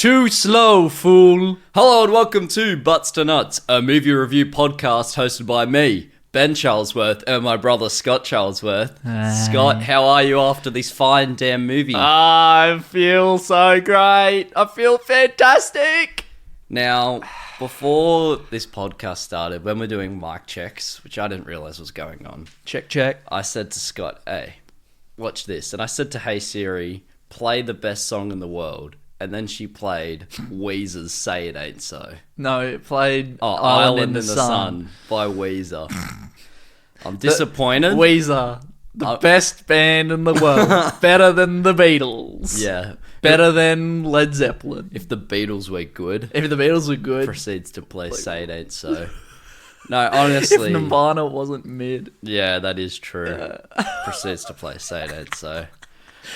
Too slow, fool. Hello and welcome to Butts to Nuts, a movie review podcast hosted by me, Ben Charlesworth, and my brother Scott Charlesworth. Scott, how are you after this fine damn movie? I feel so great. I feel fantastic. Now, before this podcast started, when we're doing mic checks, which I didn't realise was going on, Check. I said to Scott, hey, watch this. And I said to Hey Siri, play the best song in the world. And then she played Weezer's Say It Ain't So. No, it played Island in the Sun by Weezer. I'm disappointed. Weezer, the best band in the world. Better than the Beatles. Yeah. Better than Led Zeppelin. If the Beatles were good, proceeds to play Say It Ain't So. No, honestly. If Nirvana wasn't mid. Yeah, that is true. Proceeds to play Say It Ain't So.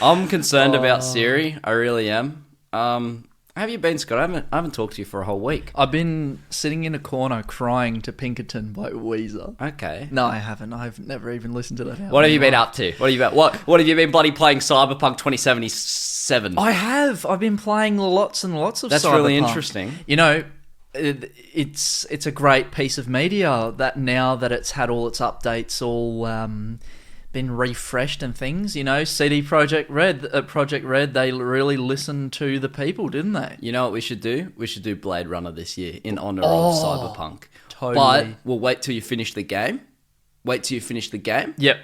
I'm concerned about Siri. I really am. How have you been, Scott? I haven't talked to you for a whole week. I've been sitting in a corner crying to Pinkerton by Weezer. Okay. No, I haven't. I've never even listened to that album. What have you been up to? What have you been bloody playing Cyberpunk 2077? I have. I've been playing lots and lots of Cyberpunk. That's really interesting. You know, it's a great piece of media that now that it's had all its updates all been refreshed and things, you know, Project Red, they really listened to the people, didn't they? You know what we should do? We should do Blade Runner this year in honor of Cyberpunk. Totally. But we'll wait till you finish the game. Yep.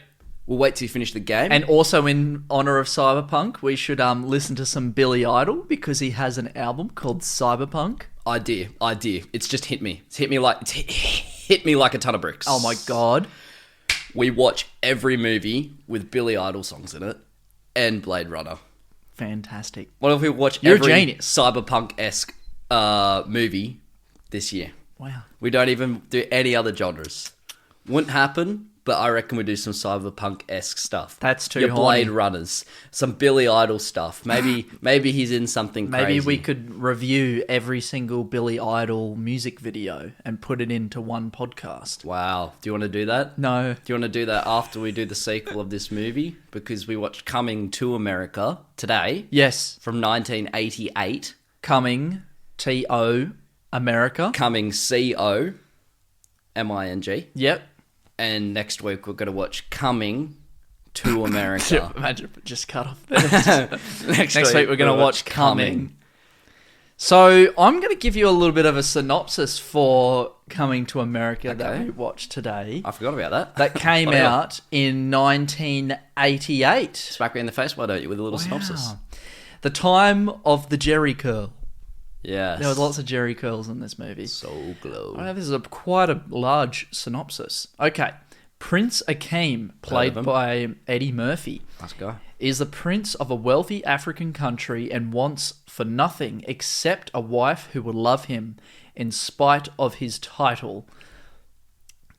We'll wait till you finish the game. And also in honor of Cyberpunk, we should listen to some Billy Idol because he has an album called Cyberpunk. Idea. It's just hit me. It's hit me like a ton of bricks. Oh my God. We watch every movie with Billy Idol songs in it and Blade Runner. Fantastic. What if we watch You're every a genius. Cyberpunk-esque movie this year? Wow. We don't even do any other genres. Wouldn't happen, but I reckon we do some Cyberpunk-esque stuff. That's too Your Blade horny. Runners, some Billy Idol stuff. Maybe he's in something crazy. Maybe we could review every single Billy Idol music video and put it into one podcast. Wow. Do you want to do that? No. Do you want to do that after we do the sequel of this movie? Because we watched Coming to America today. Yes. From 1988. Coming, T-O, America. Coming, C-O, M-I-N-G. Yep. And next week we're going to watch Coming to America. Imagine if it just cut off there. Next week we're going to watch Coming. So I'm going to give you a little bit of a synopsis for Coming to America that we watched today. I forgot about that. That came out in 1988. Smack me in the face, why don't you, with a little synopsis. The time of the Jerry curl. Yes. There was lots of Jerry curls in this movie. So glow. I know this is quite a large synopsis. Okay. Prince Akeem, played by Eddie Murphy, Nice guy. is the prince of a wealthy African country and wants for nothing except a wife who will love him in spite of his title.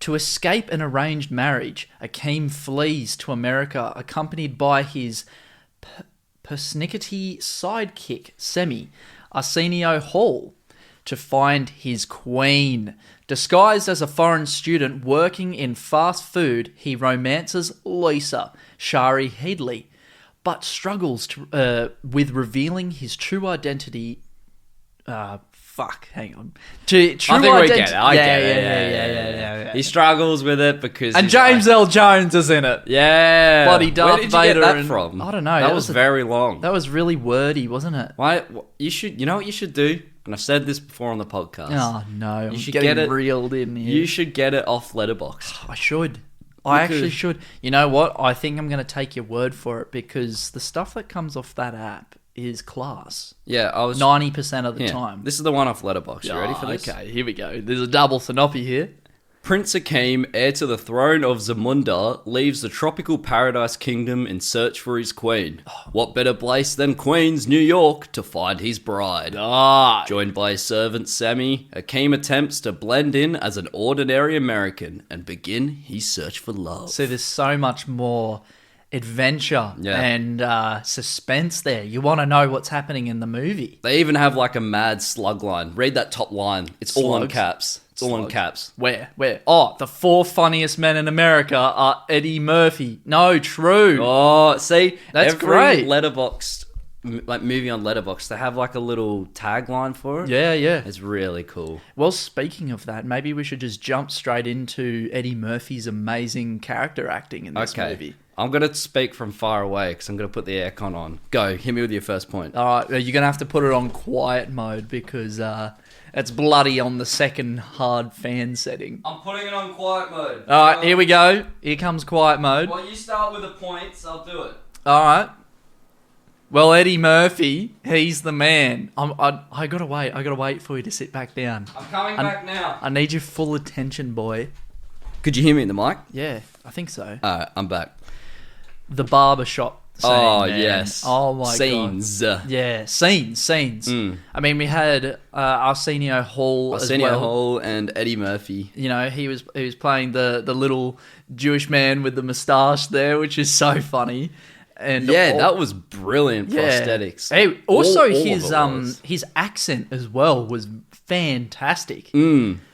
To escape an arranged marriage, Akeem flees to America accompanied by his persnickety sidekick, Semi, Arsenio Hall, to find his queen. Disguised as a foreign student working in fast food, he romances Lisa, Shari Headley, but struggles with revealing his true identity. Hang on. I think we get it. I get it. Yeah. He struggles with it because... And James L. Jones is in it. Yeah. Bloody Darth Where did you Vader. get that from? I don't know. That was very long. That was really wordy, wasn't it? Why? You know what you should do? And I've said this before on the podcast. Oh, no. You should getting get it reeled in here. You should get it off Letterboxd. I should. I actually should. You know what? I think I'm going to take your word for it because the stuff that comes off that app is class. Yeah, I was 90% of the time. This is the one off Letterboxd. You ready for this? Okay, here we go. There's a double synopsis here. Prince Akeem, heir to the throne of Zamunda, leaves the tropical paradise kingdom in search for his queen. What better place than Queens, New York, to find his bride? Joined by his servant Sammy, Akeem attempts to blend in as an ordinary American and begin his search for love. So there's so much more adventure and suspense there. You want to know what's happening in the movie. They even have like a mad slug line. Read that top line. It's all in Slugs? caps. It's all in caps. Where? Oh, the 4 funniest men in America are Eddie Murphy. No, true. Oh, see? That's every great. Letterboxd like movie on Letterboxd, they have like a little tagline for it. Yeah, yeah. It's really cool. Well, speaking of that, maybe we should just jump straight into Eddie Murphy's amazing character acting in this movie. I'm going to speak from far away because I'm going to put the aircon on. Go, hit me with your first point. All right, you're going to have to put it on quiet mode because it's bloody on the second hard fan setting. I'm putting it on quiet mode. All right, here we go. Here comes quiet mode. Well, you start with the points, I'll do it. All right. Well, Eddie Murphy, he's the man. I gotta wait. I gotta wait for you to sit back down. I'm coming back now. I need your full attention, boy. Could you hear me in the mic? Yeah, I think so. Alright, I'm back. The barbershop scene, man. Yes. Oh my Scenes. god. Yeah, scenes. I mean, we had Arsenio Hall as well. Hall and Eddie Murphy. You know, he was playing the little Jewish man with the moustache there, which is so funny. And that was brilliant prosthetics. Hey, also All his accent as well was fantastic.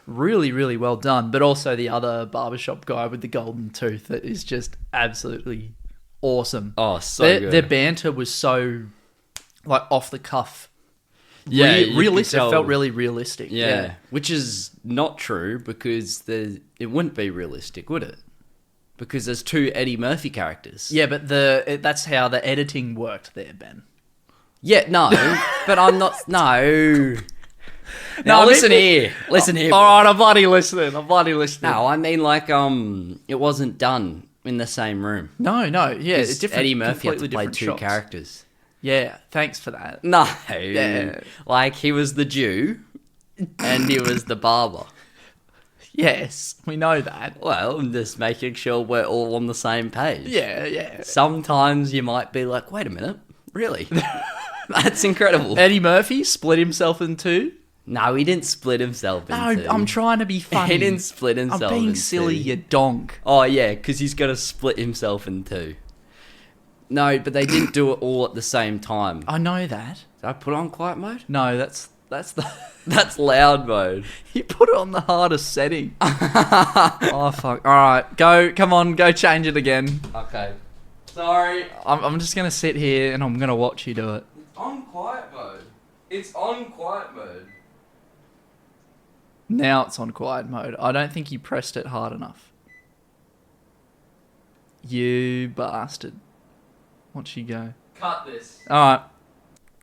Really, really well done. But also the other barbershop guy with the golden tooth that is just absolutely awesome. Oh, so good. Their banter was so like off the cuff. Yeah, realistic. It felt really realistic. Yeah, which is not true because it wouldn't be realistic, would it? Because there's two Eddie Murphy characters. Yeah, but that's how the editing worked there, Ben. Yeah, no, but I'm not. No. No, listen here. Listen here. All right, I'm bloody listening. No, I mean like it wasn't done in the same room. No, yeah, it's different. Eddie Murphy had to play two shots. characters. Yeah, thanks for that. No, Yeah. like he was the Jew, and he was the barber. Yes, we know that. Well, I'm just making sure we're all on the same page. Yeah. Sometimes you might be like, wait a minute, really? That's incredible. Eddie Murphy split himself in two. No, he didn't split himself in two. No, I'm trying to be funny. He didn't split himself in two. I'm being silly, you donk. Oh, yeah, because he's got to split himself in two. No, but they didn't do it all at the same time. I know that. Did I put on quiet mode? No, that's the... That's loud mode. You put it on the hardest setting. Oh, fuck. All right, come on, go change it again. Okay. Sorry. I'm just going to sit here and I'm going to watch you do it. It's on quiet mode. It's on quiet mode. Now it's on quiet mode. I don't think you pressed it hard enough. You bastard. Watch you go. Cut this. Alright.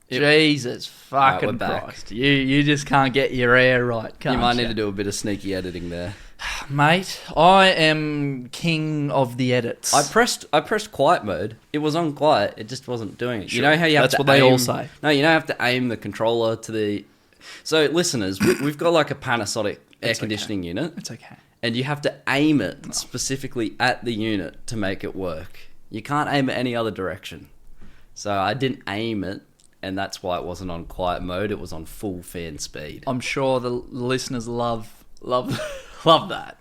Jesus fucking we're back. Christ. You just can't get your air right, can't You you? might need to do a bit of sneaky editing there. Mate, I am king of the edits. I pressed quiet mode. It was on quiet. It just wasn't doing it. Sure. You know how you have That's to what they all say. No, you don't have to aim the controller to the... So, listeners, we've got like a Panasonic air conditioning unit. It's okay. And you have to aim it specifically at the unit to make it work. You can't aim it any other direction. So I didn't aim it, and that's why it wasn't on quiet mode. It was on full fan speed. I'm sure the listeners love that.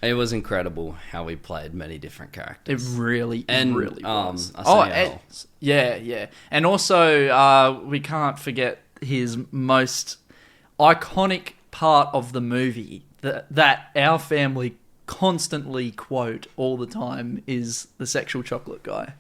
It was incredible how we played many different characters. It really was. Yeah. And also, we can't forget his most iconic part of the movie that our family constantly quote all the time is the sexual chocolate guy.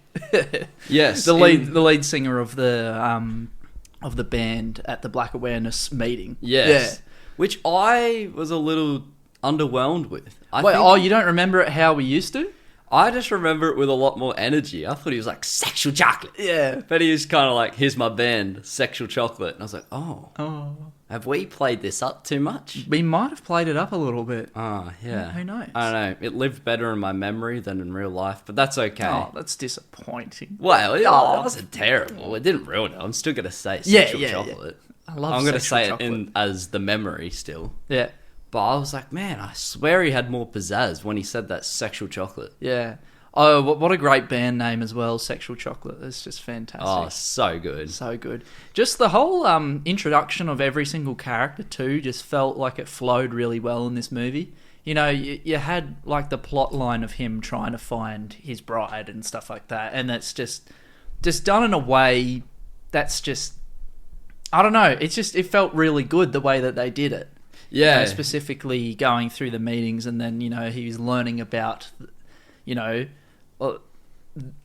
Yes, the lead singer of the band at the Black Awareness meeting. Yes, yeah. Which I was a little underwhelmed with. You don't remember it how we used to? I just remember it with a lot more energy. I thought he was like, sexual chocolate. Yeah. But he was kind of like, here's my band, Sexual Chocolate. And I was like, oh. Have we played this up too much? We might have played it up a little bit. Oh, yeah. Who knows? I don't know. It lived better in my memory than in real life, but that's okay. Oh, that's disappointing. Well, it wasn't terrible. It didn't ruin it. I'm still going to say Sexual Chocolate. I love I'm going to say chocolate. it as the memory still. Yeah. But I was like, man, I swear he had more pizzazz when he said that Sexual Chocolate. Yeah. Oh, what a great band name as well, Sexual Chocolate. It's just fantastic. Oh, so good. So good. Just the whole introduction of every single character too just felt like it flowed really well in this movie. You know, you had like the plot line of him trying to find his bride and stuff like that, and that's just done in a way that's just, I don't know, it felt really good the way that they did it. Yeah. You know, specifically going through the meetings, and then, you know, he was learning about, you know,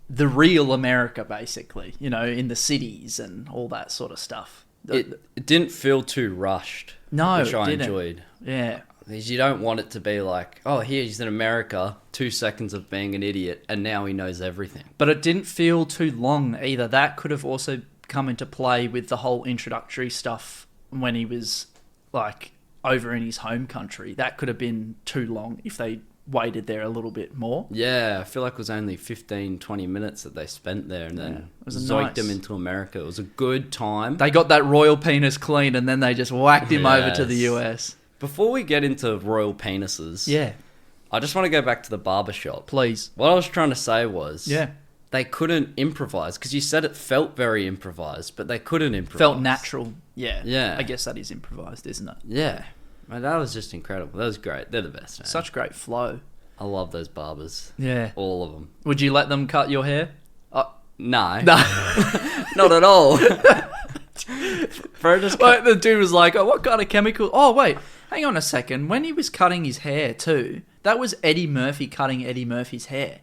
the real America, basically, you know, in the cities and all that sort of stuff. It didn't feel too rushed. No, which it I didn't. enjoyed. Yeah. Because you don't want it to be like, oh, here he's in America, 2 seconds of being an idiot, and now he knows everything. But it didn't feel too long either. That could have also come into play with the whole introductory stuff when he was, like, over in his home country. That could have been too long if they waited there a little bit more. Yeah, I feel like it was only 15, 20 minutes that they spent there, and then it was zoinked nice. him into America. It was a good time. They got that royal penis clean, and then they just whacked him over to the Yes. US. Before we get into royal penises, Yeah, I just want to go back to the barbershop. please. What I was trying to say was, Yeah. they couldn't improvise, because you said it felt very improvised, but they couldn't improvise. Felt natural. Yeah. Yeah. I guess that is improvised, isn't it? Yeah. Man, that was just incredible. That was great. They're the best, man. Such great flow. I love those barbers. Yeah. All of them. Would you let them cut your hair? No. No. Not at all. Bro, just Like, the dude was like, oh, what kind of chemical? Oh, wait. Hang on a second. When he was cutting his hair, too, that was Eddie Murphy cutting Eddie Murphy's hair.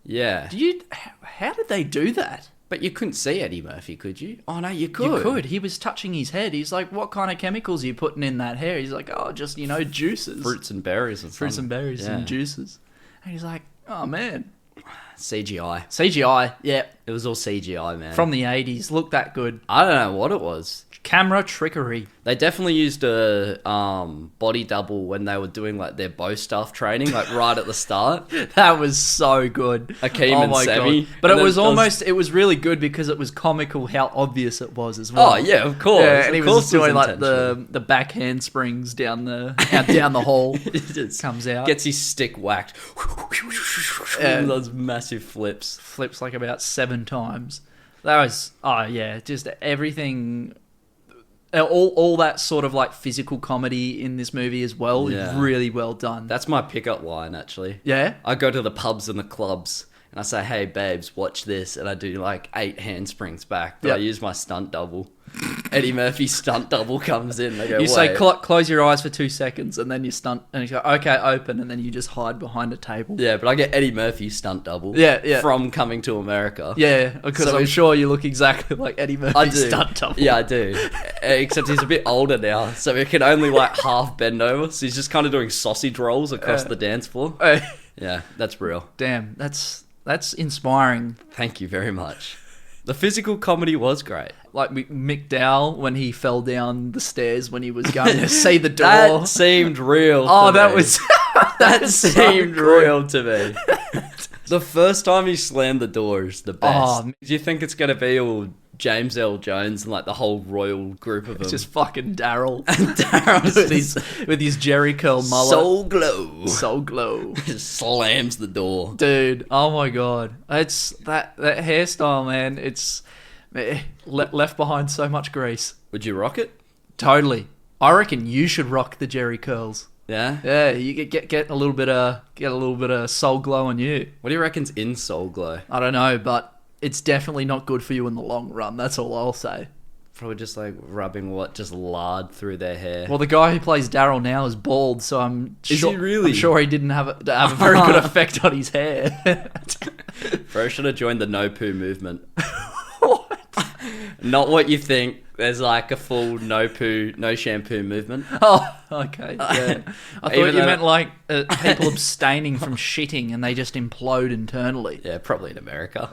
Yeah. How did they do that? But you couldn't see Eddie Murphy, could you? Oh, no, you could. You could. He was touching his head. He's like, what kind of chemicals are you putting in that hair? He's like, oh, just, juices. Fruits and berries and Fruits and berries Yeah. and juices. And he's like, oh, man. CGI. CGI, yeah. It was all CGI, man. From the 80s. Looked that good. I don't know what it was. Camera trickery. They definitely used a body double when they were doing like their bow staff training, like right at the start. That was so good. Akeem Oh and my Sammy. God. But And it was then almost, it was really good because it was comical how obvious it was as well. Oh yeah, of course. Yeah, and he Of was course it doing like intentional. the back handsprings down the hole. He just Comes out. gets his stick whacked. Yeah. Those massive flips. Flips like about 7 times. That was, oh yeah, just everything, all that sort of like physical comedy in this movie as well. Yeah. Really well done. That's my pickup line, actually. Yeah? I go to the pubs and the clubs and I say, hey, babes, watch this. And I do like 8 handsprings back. But I Yep. use my stunt double. Eddie Murphy's stunt double comes in. They go, You say, "Wait." close your eyes for 2 seconds, and then you stunt, and you go, okay, open, and then you just hide behind a table. Yeah, but I get Eddie Murphy's stunt double. Yeah, yeah. From Coming to America. Yeah, because So I'm if- sure you look exactly like Eddie Murphy's I do. stunt double. Yeah, I do. Except he's a bit older now, so he can only like half bend over. So he's just kind of doing sausage rolls across the dance floor. Yeah, that's real. Damn, that's inspiring. Thank you very much. The physical comedy was great. Like Mick Dowell when he fell down the stairs when he was going to see the door. That seemed real. Oh, to that me. was that was so seemed good. real to me. The first time he slammed the door is the best. Oh, Do you think it's gonna be all James L. Jones and like the whole royal group of them? It's just fucking Daryl Daryl's with his Jerry curl mullet. Soul Glow. Soul glow. Just slams the door. Dude, oh my god. It's that hairstyle, man. It's left behind so much grease. Would you rock it? Totally. I reckon you should rock the Jerry curls. Yeah. Yeah, you get a little bit of soul glow on you. What do you reckon's in Soul Glow? I don't know, but it's definitely not good for you in the long run. That's all I'll say. Probably just like rubbing just lard through their hair. Well, the guy who plays Daryl now is bald, so Is he really? I'm sure he didn't have a very good effect on his hair. Bro should have joined the no poo movement. What? Not what you think. There's like a full no poo, no shampoo movement. Oh, okay. Yeah. I thought Even you though- meant like people abstaining from shitting and they just implode internally. Yeah, probably in America.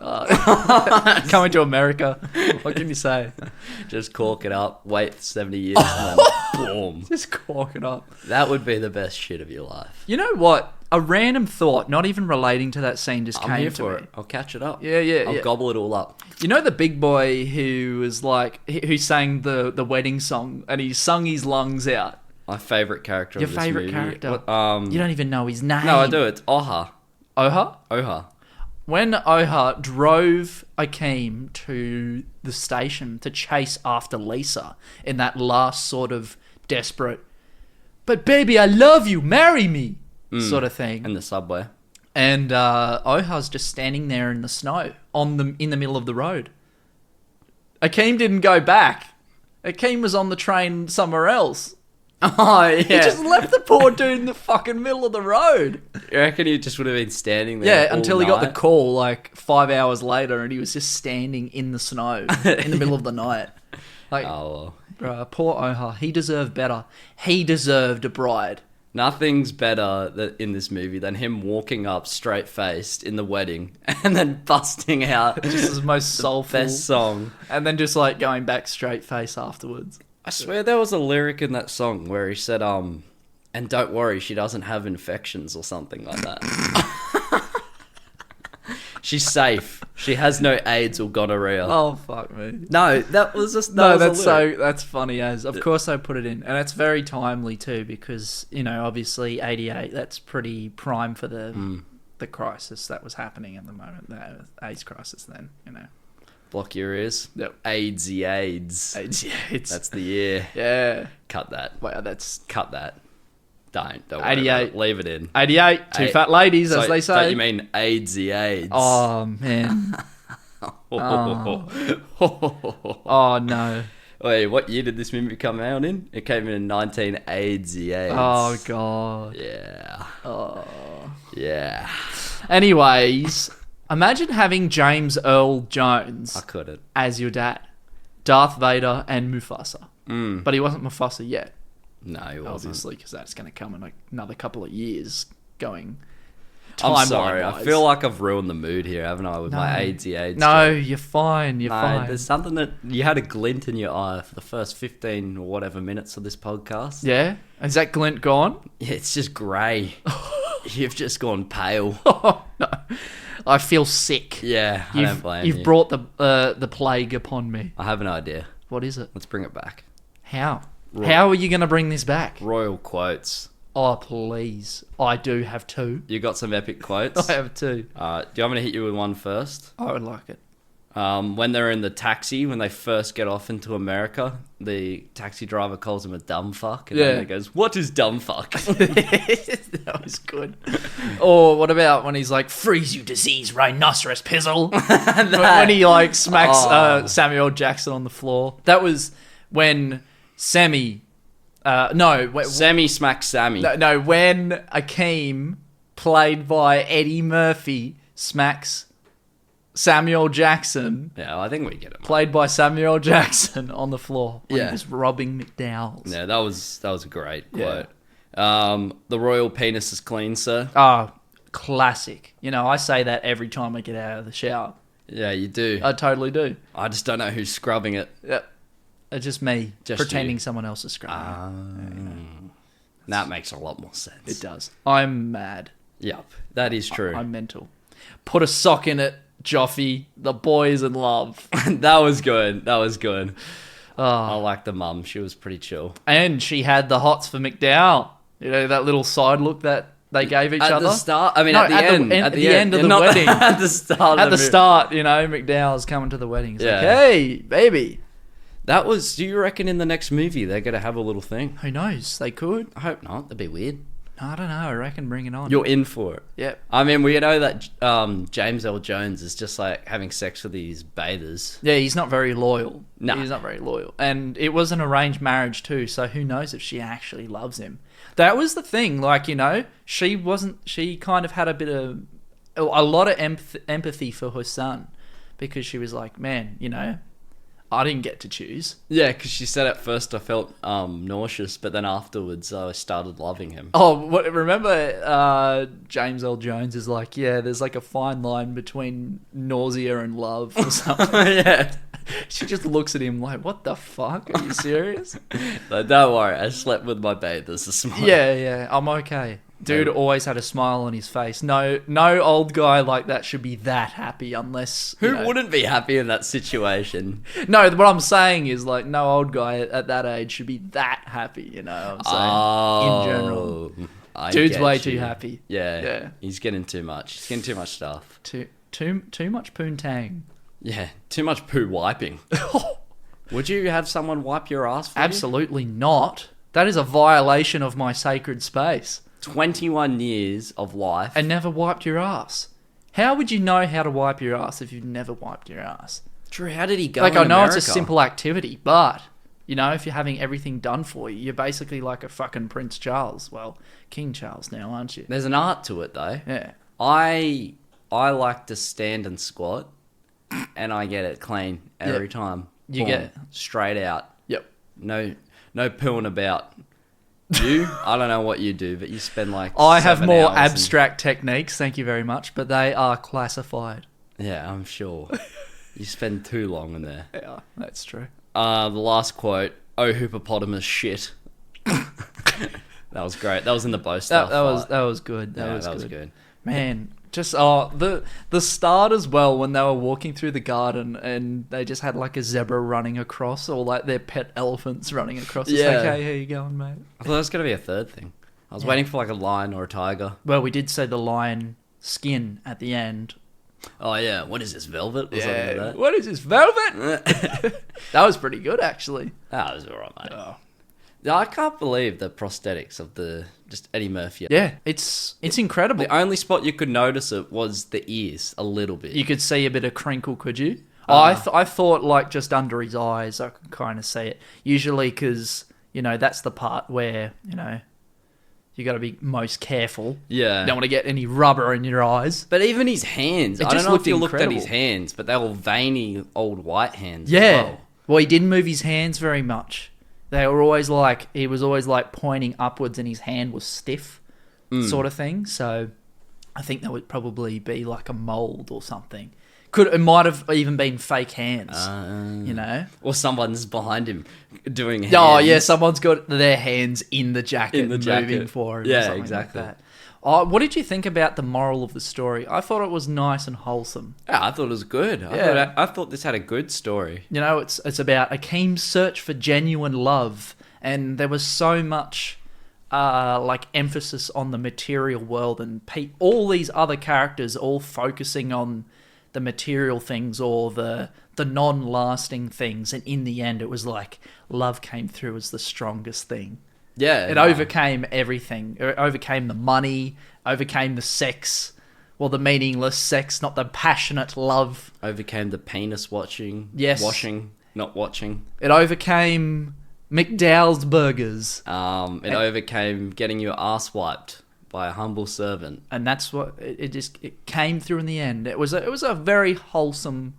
Coming to America, what can you say? Just cork it up, wait 70 years, and then boom. Just cork it up. That would be the best shit of your life. You know what? A random thought, not even relating to that scene, just I'm came here to for me. it. I'll catch it up. Yeah, yeah, I'll yeah. gobble it all up. You know the big boy who was like, who sang the wedding song and he sung his lungs out? My favourite character Your of this favourite movie. character? What, You don't even know his name. No, I do. It's Oha. Oha? Oha. When Oha drove Akeem to the station to chase after Lisa in that last sort of desperate, but baby, I love you, marry me, sort of thing. In the subway. And Oha's just standing there in the snow in the middle of the road. Akeem didn't go back. Akeem was on the train somewhere else. Oh, yeah. He just left the poor dude in the fucking middle of the road. You reckon he just would have been standing there? Yeah, all until he got the night? call like 5 hours later, and he was just standing in the snow in the middle of the night. Like, Oh, well. bruh, poor Oha. He deserved better. He deserved a bride. Nothing's better in this movie than him walking up straight-faced in the wedding and then busting out Just his most soulful. best song. And then just like going back straight face afterwards. I swear there was a lyric in that song where he said, and don't worry, she doesn't have infections or something like that. She's safe. She has no AIDS or gonorrhea. Oh, fuck me. No, that was just... No, that was a lyric. that's funny as. Of course I put it in. And it's very timely too because, you know, obviously 88, that's pretty prime for the crisis that was happening at the moment. The AIDS crisis then, you know. Block your ears. Yep. AIDS-y AIDS. AIDS. That's the year. Yeah. Cut that. Wow, that's... Cut that. Don't worry 88. about it. Leave it in. 88, two fat ladies, as they say. Don't you mean AIDS-y AIDS? Oh, man. Oh, no. Wait, what year did this movie come out in? It came in 19 AIDS-y AIDS. Oh, God. Yeah. Oh. Yeah. Anyways, imagine having James Earl Jones I couldn't. as your dad. Darth Vader and Mufasa. Mm. But he wasn't Mufasa yet, No, he wasn't. obviously, because that's going to come in like another couple of years going I'm sorry. I timeline-wise. feel like I've ruined the mood here, haven't I, with No. my AIDS-y AIDS? No, joke? you're fine. You're No, fine. there's something that... You had a glint in your eye for the first 15 or whatever minutes of this podcast. Yeah? Is that glint gone? Yeah, it's just grey. You've just gone pale. Oh, no. I feel sick. Yeah, I don't blame You've you. brought the plague upon me. I have an idea. What is it? Let's bring it back. How? Right. How are you going to bring this back? Royal quotes. Oh, please. I do have two. You got some epic quotes? I have two. Do you want me to hit you with one first? I would like it. When they're in the taxi, when they first get off into America, the taxi driver calls him a dumb fuck. And then Yeah. he goes, what is dumb fuck? That was good. Or what about when he's like, freeze you disease rhinoceros pizzle? when he like smacks Oh. Samuel Jackson on the floor. That was when Sammy... Sammy smacks Sammy. No, when Akeem, played by Eddie Murphy, smacks Samuel Jackson, Yeah, I think we get it. played by Samuel Jackson, on the floor when Yeah. he was robbing McDowell's. Yeah, that was a great Yeah. quote. The royal penis is clean, sir. Oh, classic. You know, I say that every time I get out of the shower. Yeah, you do. I totally do. I just don't know who's scrubbing it. Yep. It's just me Just pretending you. someone else is scrubbing That makes a lot more sense. it. It does. I'm mad. Yep, that is true. I'm mental. Put a sock in it, Joffy. The boy is in love. That was good. That was good. Oh. I like the mum. She was pretty chill. And she had the hots for McDowell. You know, that little side look that they gave each At other. the start? I mean, No, at the end. At the end of the Not wedding. At the start. At of the movie. start, you know, McDowell's coming to the wedding. He's Yeah. like, hey, baby. That was... Do you reckon in the next movie they're going to have a little thing? Who knows? They could. I hope not. That'd be weird. I don't know. I reckon bring it on. You're in for it. Yep. I mean, we know that James L. Jones is just like having sex with these bathers. Yeah, he's not very loyal. No. He's not very loyal. And it was an arranged marriage too, so who knows if she actually loves him. That was the thing, like, you know, she kind of had a lot of empathy for her son because she was like, man, you know, I didn't get to choose. Yeah, because she said at first I felt nauseous, but then afterwards I started loving him. Oh, remember James L. Jones is like, yeah, there's like a fine line between nausea and love or something. Yeah. She just looks at him like, what the fuck? Are you serious? Like, don't worry, I slept with my bathers this morning. Yeah, I'm okay. Dude always had a smile on his face. No old guy like that should be that happy unless... Who wouldn't be happy in that situation? No, what I'm saying is, like, no old guy at that age should be that happy, you know what I'm saying? In general. I Dude's get way you. too happy. Yeah. He's getting too much. He's getting too much stuff. Too much poontang. Yeah, too much poo wiping. Would you have someone wipe your ass for you? Absolutely not. That is a violation of my sacred space. 21 years of life. And never wiped your ass. How would you know how to wipe your ass if you've never wiped your ass? Drew, how did he go Like, in I know America? it's a simple activity, but You know, if you're having everything done for you, you're basically like a fucking Prince Charles. Well, King Charles now, aren't you? There's an art to it, though. Yeah. I like to stand and squat, and I get it clean every time. You Boom, get it. straight out. Yep. No pooing about. You? I don't know what you do, but you spend like I have 7 more hours abstract techniques, thank you very much, but they are classified. Yeah, I'm sure. You spend too long in there. Yeah, that's true. The last quote, "Oh, hippopotamus shit." That was great. That was in the bow stuff. That was good. That was good. Man, just the start as well, when they were walking through the garden and they just had like a zebra running across, or like their pet elephants running across. It's Yeah. like, hey, how you going, mate? I thought there was going to be a third thing. I was waiting for like a lion or a tiger. Well, we did say the lion skin at the end. Oh yeah, what is this, velvet? Or something like that? What is this, velvet? That was pretty good, actually. That was alright, mate. Oh. Yeah, I can't believe the prosthetics of just Eddie Murphy. Yeah, it's incredible. The only spot you could notice it was the ears a little bit. You could see a bit of crinkle, could you? I thought like just under his eyes, I could kind of see it. Usually because, you know, that's the part where, you know, you got to be most careful. Yeah. You don't want to get any rubber in your eyes. But even his hands, It I don't just know if looked you looked at incredible. his hands, but they were veiny old white hands. Yeah. As well. Well, he didn't move his hands very much. They were always like, he was always like pointing upwards and his hand was stiff, sort of thing. So I think that would probably be like a mold or something. It might have even been fake hands, you know? Or someone's behind him doing hands. Oh, yeah, someone's got their hands in the jacket, In the jacket. moving for him. Yeah, or something exactly. Like that. Oh, what did you think about the moral of the story? I thought it was nice and wholesome. Yeah, I thought it was good. I thought this had a good story. You know, it's about a keen search for genuine love, and there was so much like emphasis on the material world, and all these other characters all focusing on the material things or the non-lasting things, and in the end it was like love came through as the strongest thing. Yeah. It overcame everything. It overcame the money, overcame the sex, well, the meaningless sex, not the passionate love. Overcame the penis watching. Yes. Washing, not watching. It overcame McDowell's burgers. It overcame getting your ass wiped by a humble servant. And that's what it came through in the end. It was a very wholesome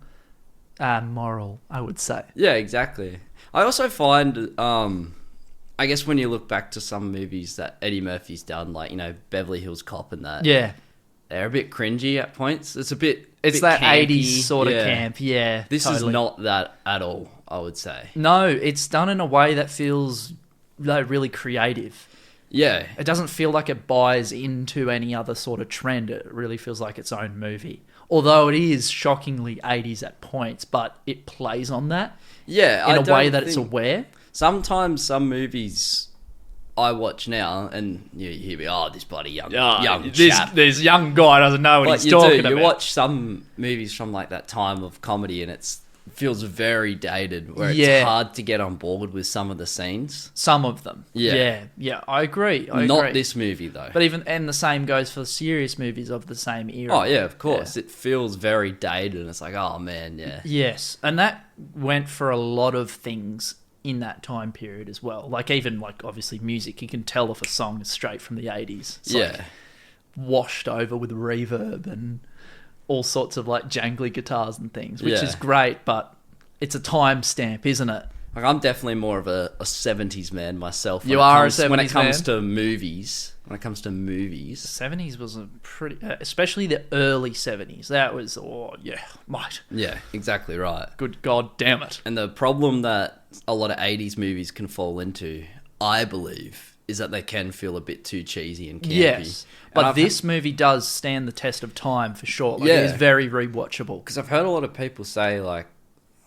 moral, I would say. Yeah, exactly. I also find, I guess when you look back to some movies that Eddie Murphy's done, like, you know, Beverly Hills Cop and that, Yeah. they're a bit cringy at points. It's It's that campy. 80s sort of Yeah. camp, yeah. This totally. is not that at all, I would say. No, it's done in a way that feels like really creative. Yeah. It doesn't feel like it buys into any other sort of trend. It really feels like its own movie. Although it is shockingly 80s at points, but it plays on that Yeah. in a way that it's aware. Sometimes some movies I watch now, and you hear me, oh, this bloody young chap. This young guy doesn't know what But he's you talking do. about. You watch some movies from like that time of comedy, and it feels very dated, where Yeah. it's hard to get on board with some of the scenes. Some of them. Yeah. Yeah, I agree. I Not agree. this movie though. But and the same goes for serious movies of the same era. Oh yeah, of course. It feels very dated, and it's like, oh man, yeah. Yes, and that went for a lot of things in that time period as well. Like even like obviously music, you can tell if a song is straight from the 80s. It's like washed over with reverb and all sorts of like jangly guitars and things, which is great, but it's a timestamp, isn't it? Like I'm definitely more of a 70s man myself. You are a 70s when it comes man? to movies. When it comes to movies. 70s was a pretty, especially the early 70s. That was, oh yeah, mate. Yeah, exactly right. Good God damn it. And the problem that a lot of 80s movies can fall into, I believe, is that they can feel a bit too cheesy and campy. Yes, but And this movie does stand the test of time for sure. Like, Yeah. it is very rewatchable. Because I've heard a lot of people say, like,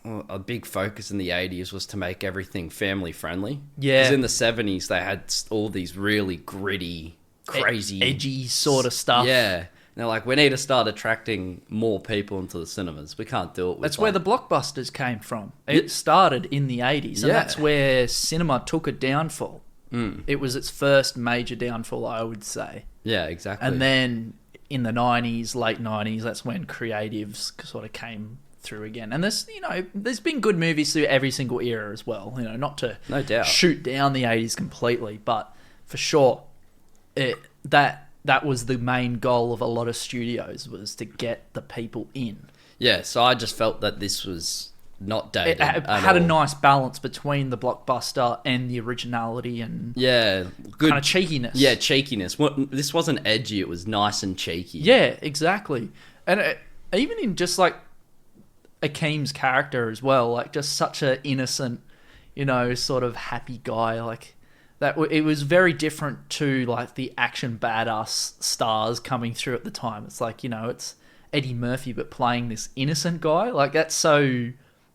a big focus in the 80s was to make everything family friendly. Yeah. Because in the 70s, they had all these really gritty, crazy... edgy sort of stuff. Yeah. And they're like, we need to start attracting more people into the cinemas. We can't do it with That's where the blockbusters came from. It started in the 80s, and Yeah. that's where cinema took a downfall. It was its first major downfall, I would say. Yeah, exactly. And then in the 90s, late 90s, that's when creatives sort of came through again. And there's been good movies through every single era as well. Not to No doubt. shoot down the 80s completely, but for sure, that was the main goal of a lot of studios, was to get the people in. Yeah, so I just felt that this was not dated. It had a nice balance between the blockbuster and the originality and good kind of cheekiness. Yeah, cheekiness. This wasn't edgy, it was nice and cheeky. Yeah, exactly. And even in just like Akeem's character as well, like just such an innocent, sort of happy guy, like that. It was very different to like the action badass stars coming through at the time. It's like, it's Eddie Murphy but playing this innocent guy. Like that's so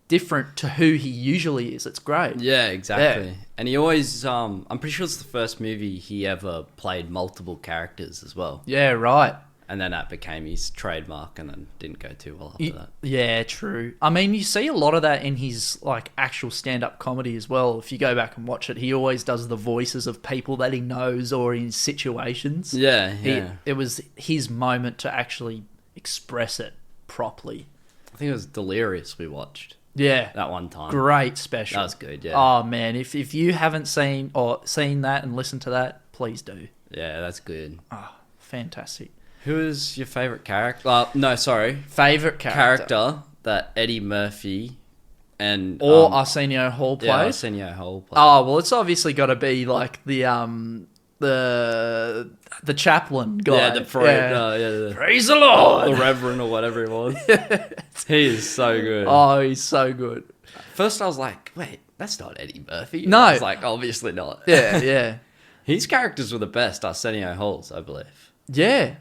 different to who he usually is. It's great. Yeah, exactly. Yeah. And he always, I'm pretty sure it's the first movie he ever played multiple characters as well. Yeah, right. And then that became his trademark, and then didn't go too well after that. Yeah, true. I mean, you see a lot of that in his like actual stand-up comedy as well. If you go back and watch it, he always does the voices of people that he knows or in situations. Yeah. It was his moment to actually express it properly. I think it was Delirious we watched. Yeah, that one time. Great special. That was good. Yeah. Oh man, if you haven't seen that and listened to that, please do. Yeah, that's good. Oh, fantastic. Who is your favorite character? Favorite character that Eddie Murphy and Arsenio Hall played. Yeah, Arsenio Hall played. Oh well, it's obviously got to be like the chaplain guy. Yeah, the praise the Lord, the Reverend or whatever it was. He is so good. Oh, he's so good. First, I was like, wait, that's not Eddie Murphy. No, I was like, obviously not. Yeah. His characters were the best. Arsenio Hall's, I believe. Yeah.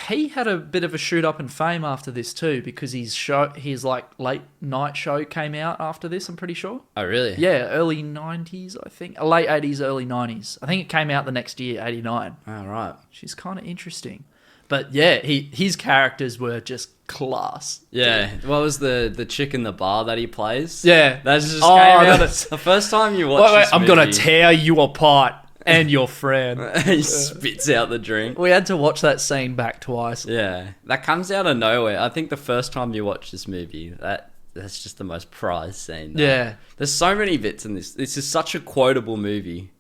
He had a bit of a shoot up in fame after this too, because his like late night show came out after this, I'm pretty sure. Oh, really? Yeah, early 90s, I think. Late 80s, early 90s. I think it came out the next year, 89. Oh, right. She's kind of interesting. But yeah, his characters were just class. Yeah. Dude. What was the chick in the bar that he plays? Yeah. That just came out. The first time you watched this I'm movie, going to tear you apart. And your friend. He spits out the drink. We had to watch that scene back twice. Yeah. That comes out of nowhere. I think the first time you watch this movie, that's just the most prized scene. Yeah. There's so many bits in this. This is such a quotable movie.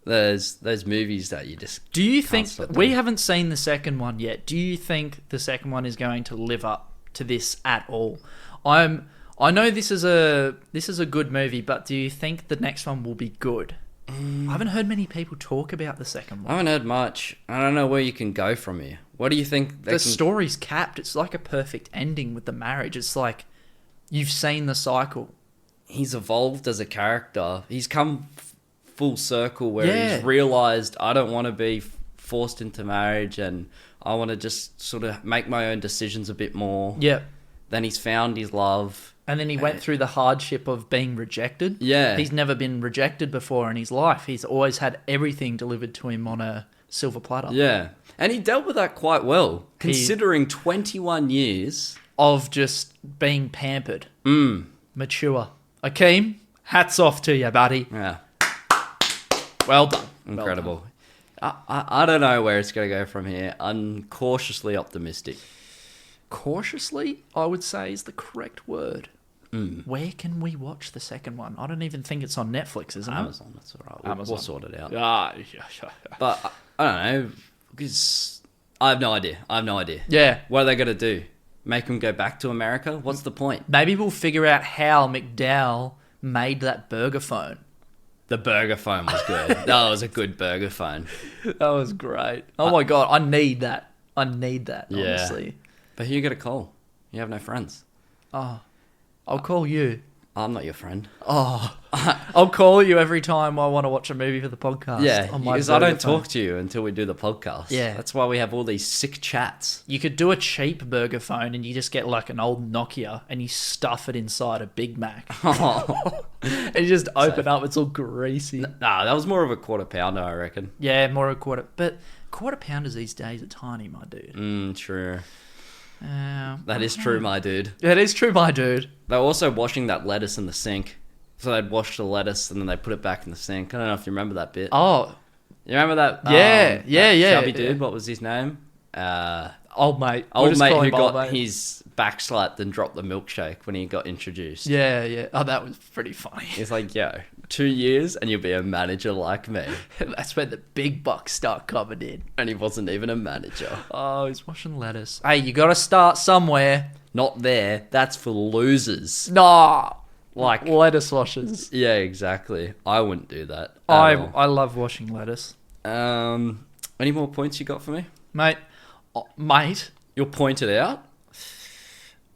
There's those movies that you just Do you think... We haven't seen the second one yet. Do you think the second one is going to live up to this at all? I know this is a good movie, but do you think the next one will be good? I haven't heard many people talk about the second one. I haven't heard much. I don't know where you can go from here. What do you think? The story's capped. It's like a perfect ending with the marriage. It's like you've seen the cycle. He's evolved as a character. He's come full circle where he's realised I don't want to be forced into marriage and I want to just sort of make my own decisions a bit more. Yeah. Then he's found his love. And then he went through the hardship of being rejected. Yeah. He's never been rejected before in his life. He's always had everything delivered to him on a silver platter. Yeah. And he dealt with that quite well, considering 21 years of just being pampered. Mature. Akeem, hats off to you, buddy. Yeah. Well done. Incredible. Well done. I don't know where it's going to go from here. I'm cautiously optimistic. Cautiously, I would say, is the correct word. Where can we watch the second one? I don't even think it's on Netflix, isn't it? Amazon, that's all right. We'll sort it out. But I don't know, because I have no idea. Yeah. What are they going to do? Make them go back to America? What's the point? Maybe we'll figure out how McDowell made that burger phone. The burger phone was good. That was a good burger phone. That was great. Oh my God, I need that, honestly. But who you get a call? You have no friends. Oh, I'll call you. I'm not your friend. Oh, I'll call you every time I want to watch a movie for the podcast. Yeah, because I don't talk to you until we do the podcast. Yeah. That's why we have all these sick chats. You could do a cheap burger phone and you just get like an old Nokia and you stuff it inside a Big Mac. Oh. And you just open up, it's all greasy. Nah, that was more of a quarter pounder, I reckon. Yeah, more a quarter. But quarter pounders these days are tiny, my dude. True. That is true, my dude. That is true, my dude. They're also washing that lettuce in the sink. So they'd wash the lettuce and then they put it back in the sink. I don't know if you remember that bit. Oh. You remember that? Yeah. Chubby dude, what was his name? I Old mate. We'll Old just mate call who him old got mate. his back slapped and dropped the milkshake when he got introduced. Yeah. Oh, that was pretty funny. He's like, yo, 2 years and you'll be a manager like me. That's when the big bucks start coming in. And he wasn't even a manager. Oh, he's washing lettuce. Hey, you got to start somewhere. Not there. That's for losers. Nah. Like, Lettuce washers. yeah, exactly. I wouldn't do that. I love washing lettuce. Any more points you got for me? Mate, You'll point it out?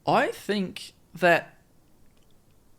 I think that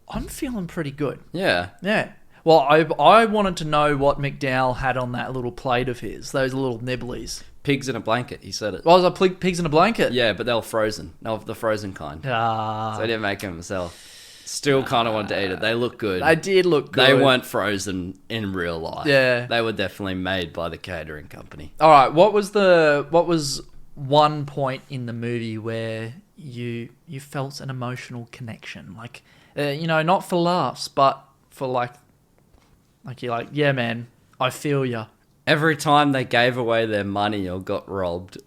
I'm feeling pretty good. Yeah. Yeah. Well, I wanted to know what McDowell had on that little plate of his, those little nibblies. Pigs in a blanket, he said it. Well, was I pigs in a blanket? Yeah, but they were frozen. No, the frozen kind. Ah. So he didn't make them himself. Still kind of wanted to eat it. They look good. They did look good. They weren't frozen in real life. Yeah. They were definitely made by the catering company. All right. What was one point in the movie where you felt an emotional connection? Like, not for laughs, but for like you're like, yeah, man, I feel ya. Every time they gave away their money or got robbed.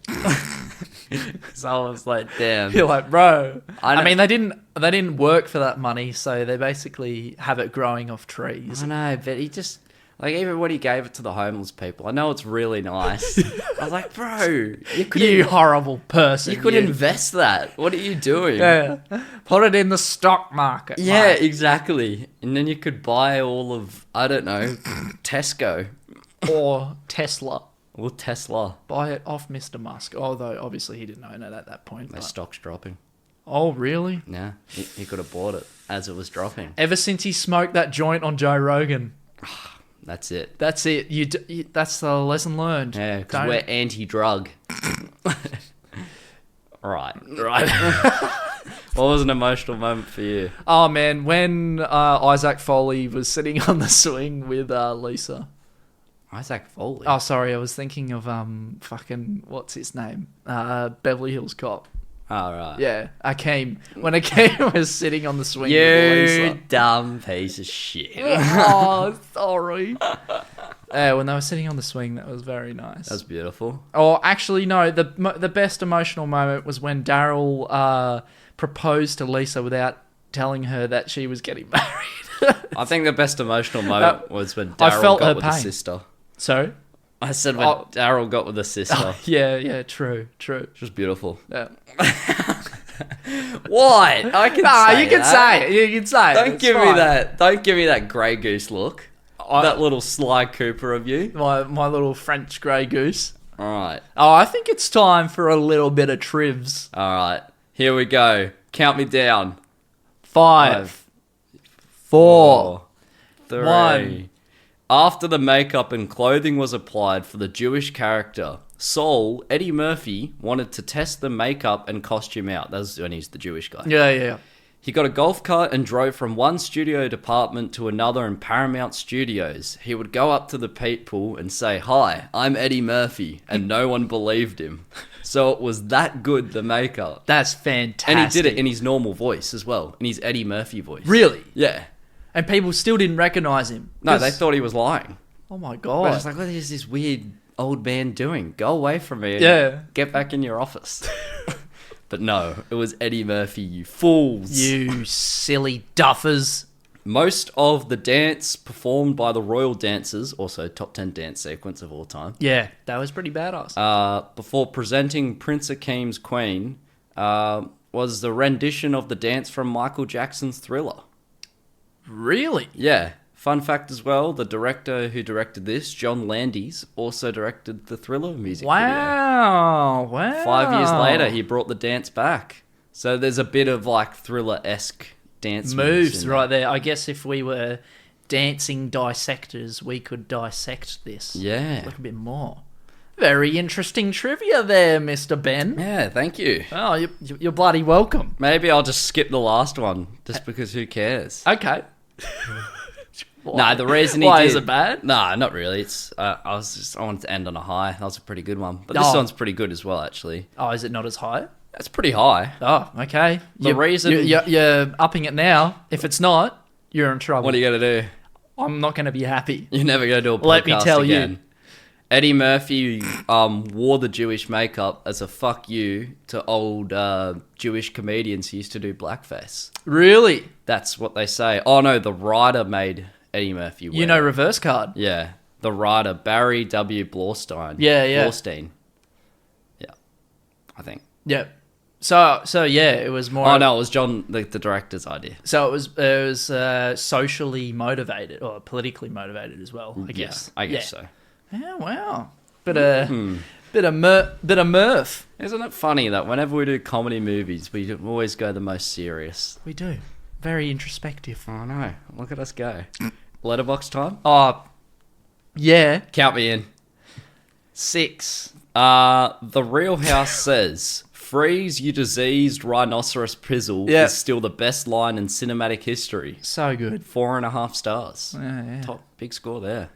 So I was like, damn. You're like, bro. I mean, they didn't work for that money, so they basically have it growing off trees. I know, but he just... Like, even when he gave it to the homeless people, I know it's really nice. I was like, bro, You horrible person. you could invest that. What are you doing? Yeah. Put it in the stock market. Yeah, mate. exactly. And then you could buy all of, I don't know, Tesco. Or Tesla. Or Tesla. Buy it off Mr. Musk. Although, obviously, he didn't own it at that point. Their But... stock's dropping. Oh, really? Yeah, he could have bought it as it was dropping. Ever since he smoked that joint on Joe Rogan. That's it. That's it. That's the lesson learned. Yeah, because Don't- we're anti-drug. Right. What was an emotional moment for you? Oh, man. When Isaac Foley was sitting on the swing with Lisa. Isaac Foley. Oh, sorry. I was thinking of fucking... What's his name? Beverly Hills Cop. Oh, right. Yeah, Akeem. When Akeem was sitting on the swing You with Lisa. dumb piece of shit. Oh, sorry. Yeah, when they were sitting on the swing, that was very nice. That's beautiful. Oh, actually, no. The best emotional moment was when Daryl proposed to Lisa without telling her that she was getting married. I think the best emotional moment was when I Daryl felt her got with the pain. sister. So? I said when Daryl got with the sister. Yeah, true. Which was beautiful. Yeah. What? I can say you can that. say it. You can say it. Don't It's give me fine. that. Don't give me that Grey Goose look. That little Sly Cooper of you. My little French grey goose. All right. Oh, I think it's time for a little bit of trivs. All right. Here we go. Count me down. 5, 4, 3. 1. After the makeup and clothing was applied for the Jewish character, Saul, Eddie Murphy, wanted to test the makeup and costume out. That's when he's the Jewish guy. Yeah. He got a golf cart and drove from one studio department to another in Paramount Studios. He would go up to the people and say, "Hi, I'm Eddie Murphy," and no one believed him. So it was that good, the makeup. That's fantastic. And he did it in his normal voice as well, in his Eddie Murphy voice. Really? Yeah. And people still didn't recognise him. No, they thought he was lying. Oh my I god. was like, what is this weird old man doing? Go away from me and Yeah. get back in your office. But no, it was Eddie Murphy, you fools. You silly duffers. Most of the dance performed by the royal dancers, also top 10 dance sequence of all time, Yeah, that was pretty badass. before presenting Prince Akeem's Queen, was the rendition of the dance from Michael Jackson's Thriller. Really? Yeah. Fun fact as well, the director who directed this, John Landis, also directed the Thriller music video. Wow. 5 years later, he brought the dance back. So there's a bit of like Thriller-esque dance moves in right there. I guess if we were dancing dissectors, we could dissect this. Yeah. A little bit more. Very interesting trivia there, Mr. Ben. Yeah, thank you. Oh, you're bloody welcome. Maybe I'll just skip the last one, just because who cares? Okay. No, the reason he Why, did... is it bad? No, not really. It's I wanted to end on a high. That was a pretty good one. But this Oh. one's pretty good as well, actually. Oh, is it not as high? It's pretty high. Oh, okay. The reason- You're upping it now. If it's not, you're in trouble. What are you going to do? I'm not going to be happy. You're never going to do a podcast Let me tell you. again. Eddie Murphy wore the Jewish makeup as a fuck you to old Jewish comedians who used to do blackface. Really? That's what they say. Oh no, the writer made Eddie Murphy wear You know it. Reverse Card? Yeah, the writer, Barry W. Blaustein. Yeah. Blaustein. Yeah, I think. Yeah. So yeah, it was more. Oh no, it was John, the director's idea. So it was socially motivated or politically motivated as well, I guess. Yeah, I guess so. Yeah, wow. Bit of mirth. Isn't it funny that whenever we do comedy movies, we always go the most serious? We do. Very introspective. Oh no, look at us go. Letterbox time? Oh, yeah. Count me in. 6. The Real House says, "Freeze, you diseased rhinoceros pizzle," Yeah. is still the best line in cinematic history. So good. 4.5 stars. Yeah. Top, big score there.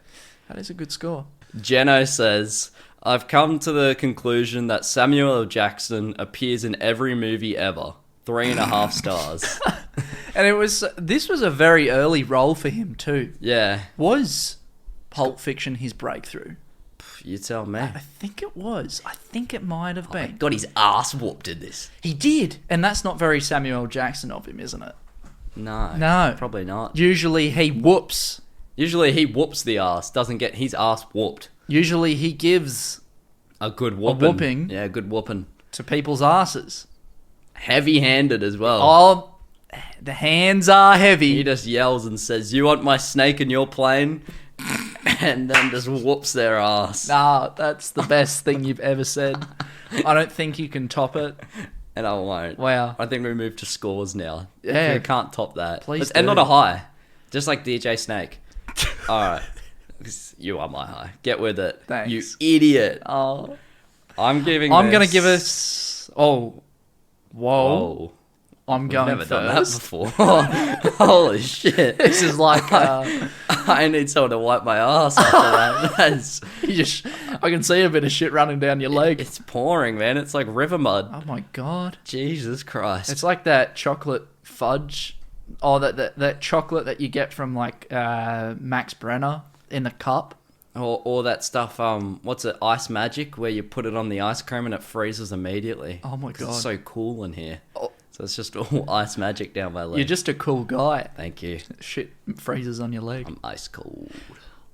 That is a good score. Jeno says, "I've come to the conclusion that Samuel L. Jackson appears in every movie ever. 3.5 stars." And this was a very early role for him too. Yeah, Was Pulp Fiction his breakthrough? you tell me. I think it was. I think it might have been. Got his ass whooped in this. He did. And that's not very Samuel L. Jackson of him, isn't it? No, probably not. Usually he whoops. Usually he whoops the ass, doesn't get his ass whooped. Usually he gives A good whooping. whooping. Yeah, good whooping. to people's asses. Heavy-handed as well. Oh, the hands are He heavy. just yells and says, "You want my snake in your plane?" And then just whoops their ass. Nah, that's the best thing you've ever said. I don't think you can top it. And I won't. Wow. I think we move to scores now. Yeah. We can't top that. Please Let's end do. on a high. Just like DJ Snake. Alright. You are my high. Get with it. Thanks. You idiot. Oh, I'm giving I'm going to this- give us... Oh, whoa. Whoa. I'm We've going never done that first. before. Holy shit. This is like... I need someone to wipe my ass after that. That's, I can see a bit of shit running down your leg. it's pouring, man. It's like river mud. Oh my god. Jesus Christ. It's like that chocolate fudge. Oh, that chocolate that you get from like Max Brenner in the cup. Or that stuff, what's it, Ice Magic, where you put it on the ice cream and it freezes immediately. Oh my 'Cause god. It's so cool in here. Oh. So it's just all Ice Magic down my leg. You're just a cool guy. Thank you. Shit freezes on your leg. I'm ice cold.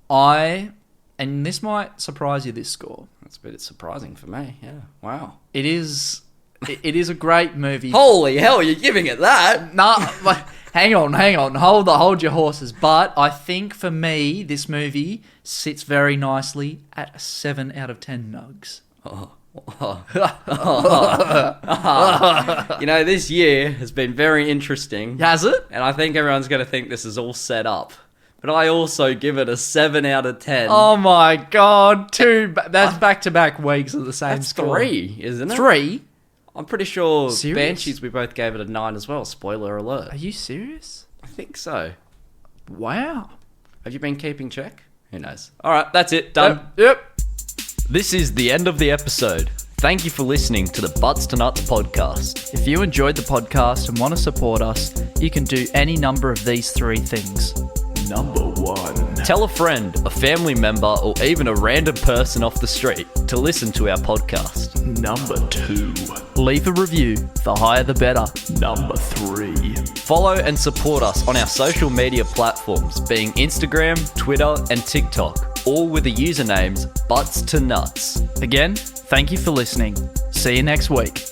And this might surprise you, this score. That's a bit surprising for me, yeah. Wow. It is a great movie. Holy hell, you're giving it that? Nah, like, hang on. Hold your horses. But I think for me, this movie sits very nicely at a 7 out of 10 nugs. You know, this year has been very interesting. Has it? And I think everyone's going to think this is all set up. But I also give it a 7 out of 10. Oh my god, that's back-to-back weeks of the same That's score. 3, isn't it? 3? I'm pretty sure Serious? Banshees, we both gave it a 9 as well. Spoiler alert. Are you serious? I think so. Wow. Have you been keeping check? Who knows? Alright, that's it. Done. Yep. This is the end of the episode. Thank you for listening to the Butts to Nuts podcast. If you enjoyed the podcast and want to support us, you can do any number of these 3 things. Number 1. Tell a friend, a family member, or even a random person off the street to listen to our podcast. Number 2. Leave a review. The higher the better. Number 3. Follow and support us on our social media platforms, being Instagram, Twitter, and TikTok, all with the usernames Butts to Nuts. Again, thank you for listening. See you next week.